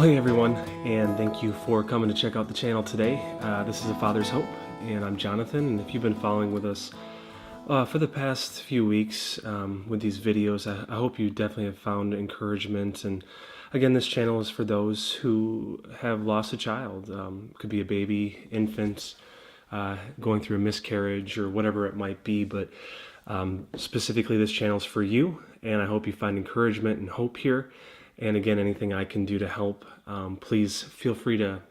Well, hey everyone, and thank you for coming to check out the channel today. This is A Father's Hope, and I'm Jonathan. And if you've been following with us for the past few weeks with these videos, I hope you definitely have found encouragement. And again, this channel is for those who have lost a child. Could be a baby, infant, going through a miscarriage, or whatever it might be. But specifically, this channel is for you, and I hope you find encouragement and hope here. And again, anything I can do to help, please feel free to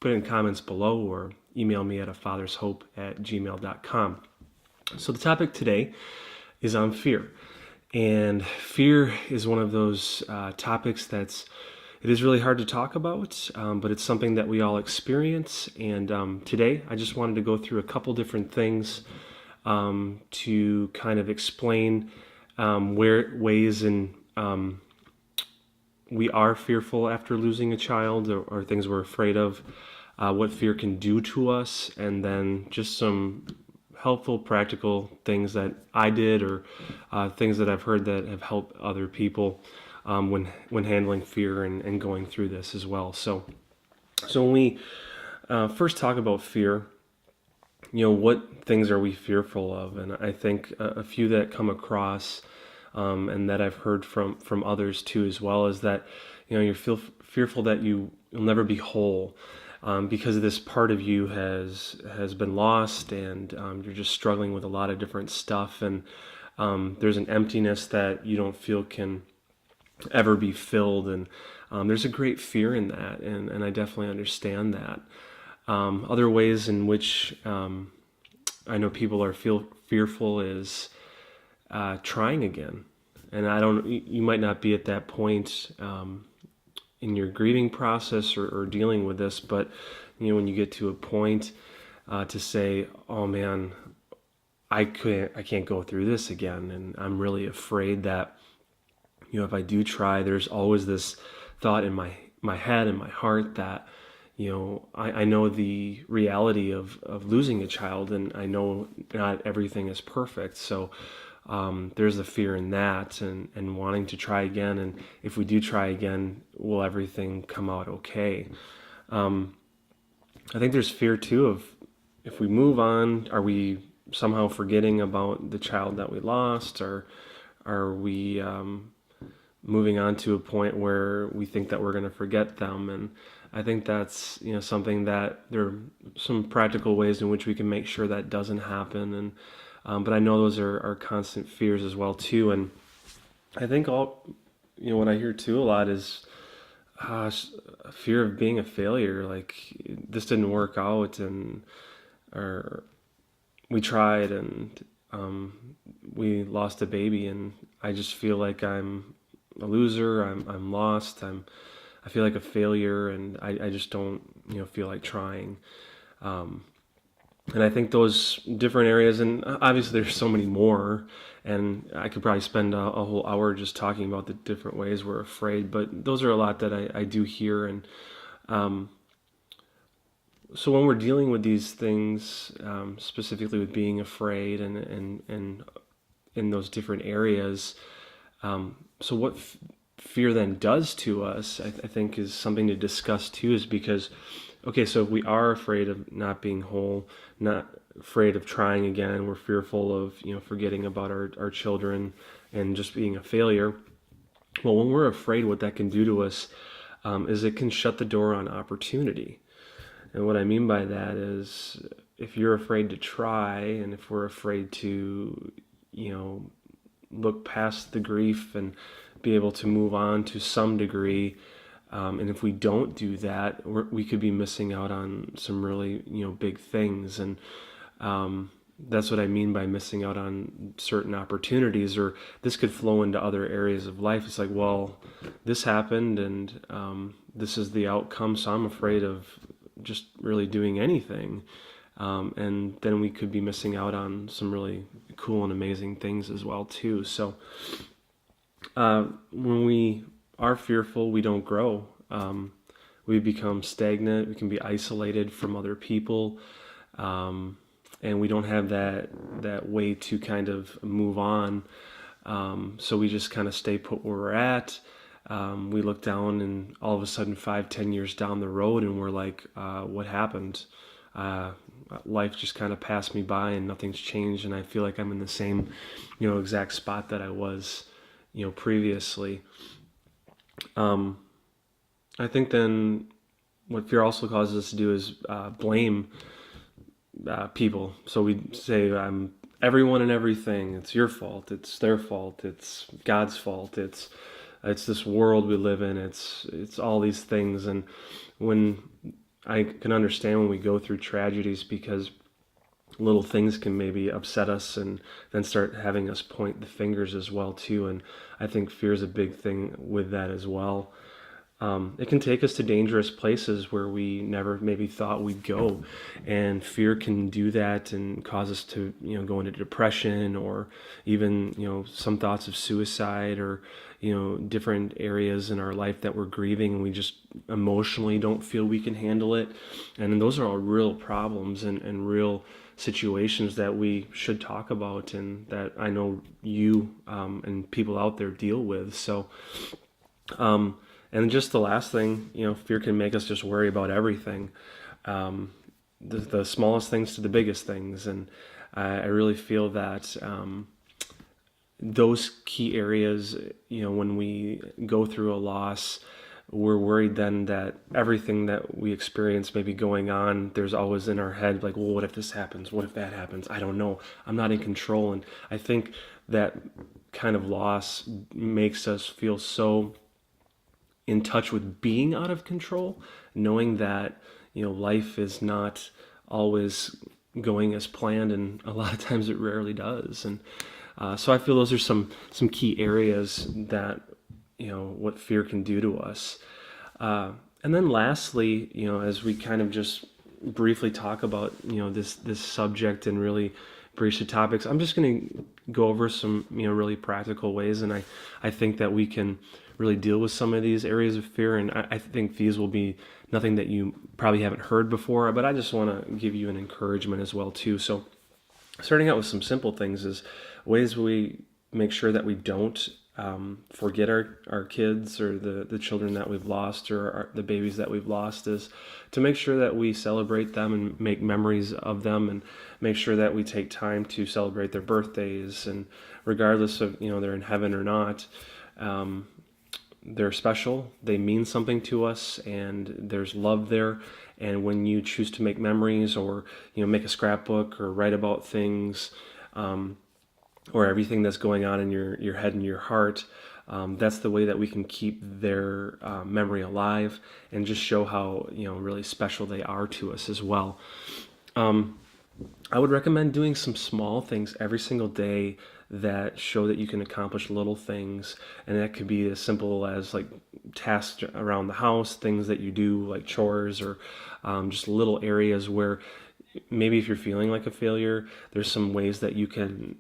put it in comments below or email me at afathershope@gmail.com. So the topic today is on fear. And fear is one of those topics it is really hard to talk about, but it's something that we all experience. And today I just wanted to go through a couple different things to kind of explain ways in we are fearful after losing a child, or things we're afraid of, what fear can do to us, and then just some helpful, practical things that I did, or things that I've heard that have helped other people when handling fear and going through this as well. So when we first talk about fear, what things are we fearful of? And I think a few that come across and that I've heard from others too as well is that you're fearful that you'll never be whole because this part of you has been lost, and you're just struggling with a lot of different stuff, and there's an emptiness that you don't feel can ever be filled, and there's a great fear in that, and I definitely understand that. Other ways in which I know people are fearful is trying again. And you might not be at that point in your grieving process or dealing with this, but when you get to a point to say, oh man, I can't go through this again, and I'm really afraid that if I do try, there's always this thought in my head and my heart that I know the reality of losing a child, and I know not everything is perfect. So there's a fear in that, and wanting to try again. And if we do try again, will everything come out okay? I think there's fear too of, if we move on, are we somehow forgetting about the child that we lost, or are we moving on to a point where we think that we're going to forget them? And I think that's something that there are some practical ways in which we can make sure that doesn't happen. And but I know those are constant fears as well too. And I think what I hear too a lot is a fear of being a failure. Like, this didn't work out, or we tried and we lost a baby, and I just feel like I'm a loser. I'm lost. I feel like a failure, and I just don't feel like trying. And I think those different areas, and obviously there's so many more, and I could probably spend a whole hour just talking about the different ways we're afraid, but those are a lot that I do hear. And so when we're dealing with these things, specifically with being afraid and in those different areas, so what fear then does to us, I think is something to discuss too, is because, okay, so if we are afraid of not being whole, not afraid of trying again, we're fearful of forgetting about our children and just being a failure. Well, when we're afraid, what that can do to us is it can shut the door on opportunity. And what I mean by that is, if you're afraid to try, and if we're afraid to look past the grief and be able to move on to some degree, and if we don't do that, we could be missing out on some really big things. And that's what I mean by missing out on certain opportunities, or this could flow into other areas of life. It's like, well, this happened, and this is the outcome, so I'm afraid of just really doing anything. And then we could be missing out on some really cool and amazing things as well too. So when we are fearful, we don't grow. We become stagnant. We can be isolated from other people, and we don't have that way to kind of move on. So we just kind of stay put where we're at. We look down and all of a sudden 5, 10 years down the road and we're like, what happened? Uh, Life just kind of passed me by and nothing's changed. And I feel like I'm in the same, exact spot that I was, previously. Um, I think then what fear also causes us to do is blame people. So we say, everyone and everything. It's your fault. It's their fault. It's God's fault. It's this world we live in. It's all these things. And when I can understand when we go through tragedies, because little things can maybe upset us and then start having us point the fingers as well too. And I think fear is a big thing with that as well. It can take us to dangerous places where we never maybe thought we'd go, and fear can do that and cause us to go into depression, or even some thoughts of suicide, or different areas in our life that we're grieving and we just emotionally don't feel we can handle it. And those are all real problems and real situations that we should talk about, and that I know you and people out there deal with. So and just the last thing, fear can make us just worry about everything, the smallest things to the biggest things. And I really feel that those key areas, when we go through a loss, we're worried then that everything that we experience may be going on, there's always in our head, like, well, what if this happens? What if that happens? I don't know. I'm not in control. And I think that kind of loss makes us feel so in touch with being out of control, knowing that life is not always going as planned, and a lot of times it rarely does. And so I feel those are some key areas that what fear can do to us. And then lastly, as we kind of just briefly talk about this subject and really breach the topics, I'm just going to go over some really practical ways, and I think that we can really deal with some of these areas of fear. And I think these will be nothing that you probably haven't heard before, but I just want to give you an encouragement as well too. So starting out with some simple things is ways we make sure that we don't forget our kids, or the children that we've lost, or the babies that we've lost, is to make sure that we celebrate them and make memories of them, and make sure that we take time to celebrate their birthdays. And regardless of they're in heaven or not, they're special, they mean something to us, and there's love there. And when you choose to make memories, or make a scrapbook, or write about things, or everything that's going on in your head and your heart, that's the way that we can keep their memory alive, and just show how really special they are to us as well. I would recommend doing some small things every single day that show that you can accomplish little things. And that could be as simple as like tasks around the house, things that you do like chores, or just little areas where maybe if you're feeling like a failure, there's some ways that you can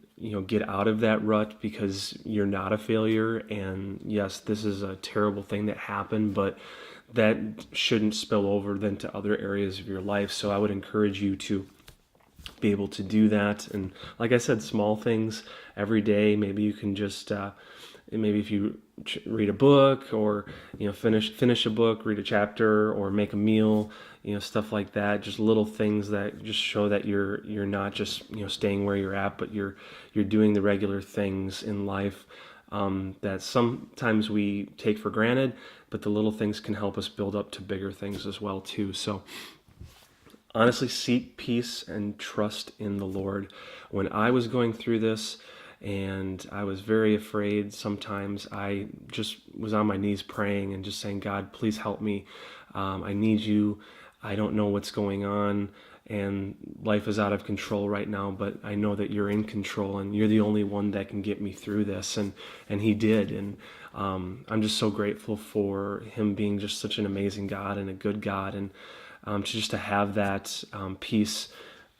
get out of that rut, because you're not a failure. And yes, this is a terrible thing that happened, but that shouldn't spill over then to other areas of your life. So I would encourage you to be able to do that. And like I said, small things every day. Maybe you can just maybe if you read a book, or finish a book, read a chapter, or make a meal, stuff like that. Just little things that just show that you're not just staying where you're at, but you're doing the regular things in life that sometimes we take for granted, but the little things can help us build up to bigger things as well too. So honestly, seek peace and trust in the Lord. When I was going through this and I was very afraid, sometimes I just was on my knees praying and just saying, God, please help me. I need you. I don't know what's going on, and life is out of control right now, but I know that you're in control, and you're the only one that can get me through this. And he did. And I'm just so grateful for him being just such an amazing God and a good God. And to have that peace,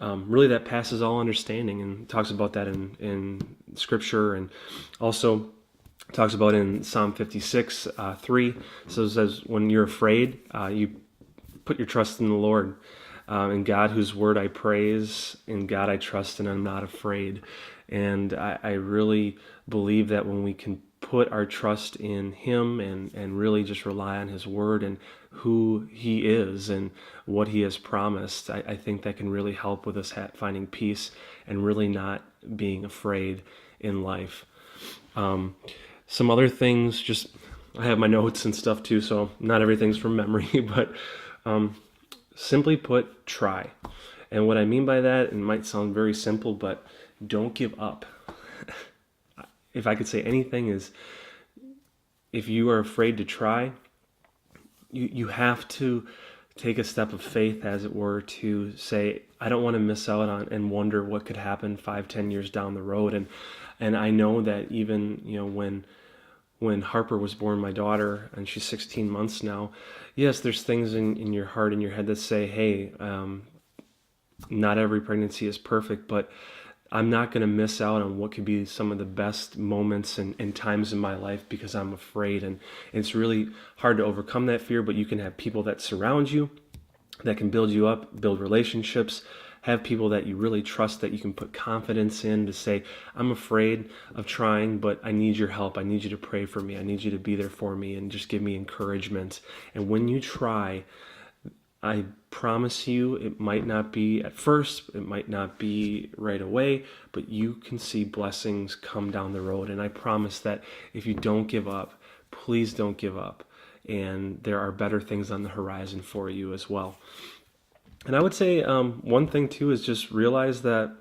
really that passes all understanding, and talks about that in Scripture, and also talks about in Psalm 56, 3. So it says, when you're afraid, you put your trust in the Lord, in God whose word I praise, in God I trust and I'm not afraid. And I really believe that when we can put our trust in Him and really just rely on His Word and who He is and what He has promised, I think that can really help with us finding peace and really not being afraid in life. Some other things, just I have my notes and stuff too, so not everything's from memory, but simply put, try. And what I mean by that, it might sound very simple, but don't give up. If I could say anything, is if you are afraid to try, you have to take a step of faith, as it were, to say, I don't want to miss out on and wonder what could happen 5-10 years down the road. And I know that even, when Harper was born, my daughter, and she's 16 months now, yes, there's things in your heart and your head that say, hey, not every pregnancy is perfect, but I'm not going to miss out on what could be some of the best moments and times in my life because I'm afraid. And it's really hard to overcome that fear, but you can have people that surround you that can build you up, build relationships, have people that you really trust that you can put confidence in to say, I'm afraid of trying, but I need your help. I need you to pray for me. I need you to be there for me and just give me encouragement. And when you try, I promise you, it might not be at first, it might not be right away, but you can see blessings come down the road. And I promise that if you don't give up, please don't give up. And there are better things on the horizon for you as well. And I would say one thing too is just realize that,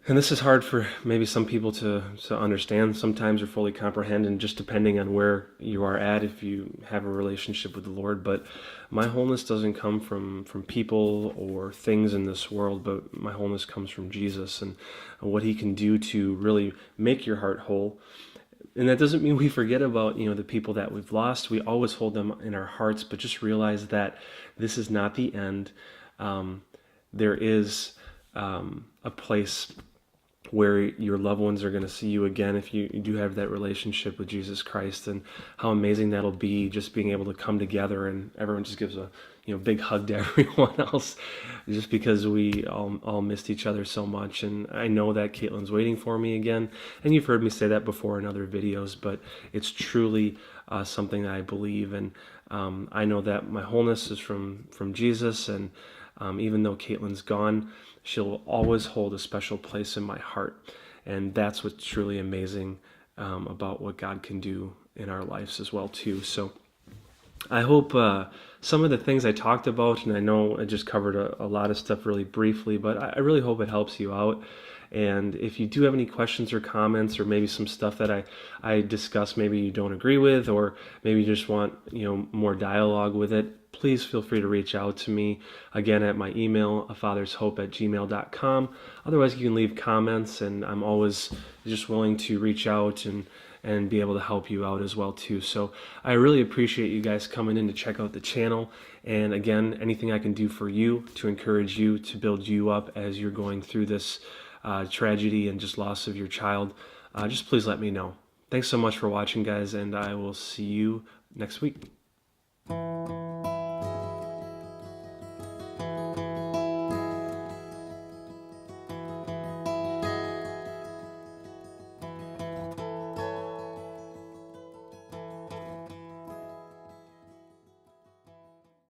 and this is hard for maybe some people to understand sometimes or fully comprehend, and just depending on where you are at, if you have a relationship with the Lord. But my wholeness doesn't come from people or things in this world, but my wholeness comes from Jesus and what He can do to really make your heart whole. And that doesn't mean we forget about, the people that we've lost. We always hold them in our hearts, but just realize that this is not the end. There is a place where your loved ones are going to see you again if you do have that relationship with Jesus Christ, and how amazing that'll be, just being able to come together and everyone just gives a big hug to everyone else, just because we all missed each other so much. And I know that Caitlin's waiting for me again, and you've heard me say that before in other videos, but it's truly something that I believe. And I know that my wholeness is from Jesus, and even though Caitlin's gone, she'll always hold a special place in my heart. And that's what's truly amazing about what God can do in our lives as well too. So I hope some of the things I talked about, and I know I just covered a lot of stuff really briefly, but I really hope it helps you out. And if you do have any questions or comments, or maybe some stuff that I discussed maybe you don't agree with, or maybe you just want more dialogue with it, please feel free to reach out to me again at my email, afathershope@gmail.com. Otherwise, you can leave comments, and I'm always just willing to reach out and be able to help you out as well too. So I really appreciate you guys coming in to check out the channel. And again, anything I can do for you to encourage you, to build you up as you're going through this tragedy and just loss of your child, just please let me know. Thanks so much for watching, guys, and I will see you next week.